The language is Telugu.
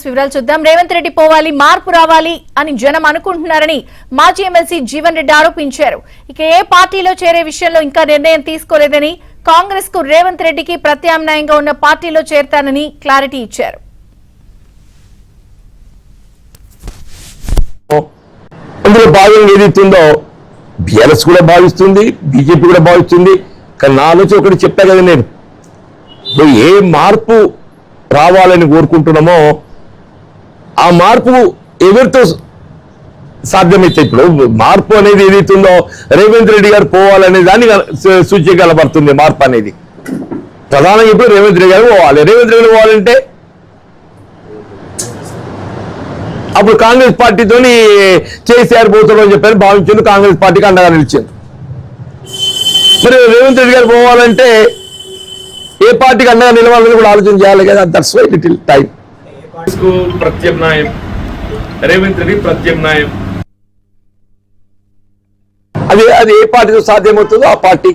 వివరాలు చూద్దాం. రేవంత్ రెడ్డి పోవాలి, మార్పు రావాలి అని జనం అనుకుంటున్నారని మాజీ ఎమ్మెల్సీ జీవన్ రెడ్డి ఆరోపించారు. ఇక ఏ పార్టీలో చేరే విషయంలో ఇంకా నిర్ణయం తీసుకోలేదని, కాంగ్రెస్ కు రేవంత్ రెడ్డికి ప్రత్యామ్నాయంగా ఉన్న పార్టీలో చేరతానని క్లారిటీ ఇచ్చారు. అందులో భాగంగా ఏదైతుందో బీఆర్ఎస్ కూడా భావిస్తుంది, బీజేపీ కూడా భావిస్తుంది. కానీ నా ఆలోచన ఒకటి చెప్పా కదా, నేను ఏ మార్పు రావాలని కోరుకుంటున్నామో ఆ మార్పు ఎవరితో సాధ్యమైతే, ఇప్పుడు మార్పు అనేది ఏదైతుందో రేవంత్ రెడ్డి గారు పోవాలనే దాన్ని సూచించగలబడుతుంది. మార్పు అనేది ప్రధానంగా ఇప్పుడు రేవంత్ రెడ్డి గారు పోవాలి. రేవంత్ రెడ్డి పోవాలంటే అప్పుడు కాంగ్రెస్ పార్టీతో కేసీఆర్ పోతాడని చెప్పని భావించింది, కాంగ్రెస్ పార్టీకి అండగా నిలిచింది. మరి రేవంత్ రెడ్డి గారు పోవాలంటే ఏ పార్టీకి అండగా నిలవాలని కూడా ఆలోచన చేయాలి కదా. That's why little time. ప్రత్యామ్నాయం రేవంత్ రెడ్డి ప్రత్యామ్నాయం అది ఏ పార్టీతో సాధ్యమవుతుందో ఆ పార్టీ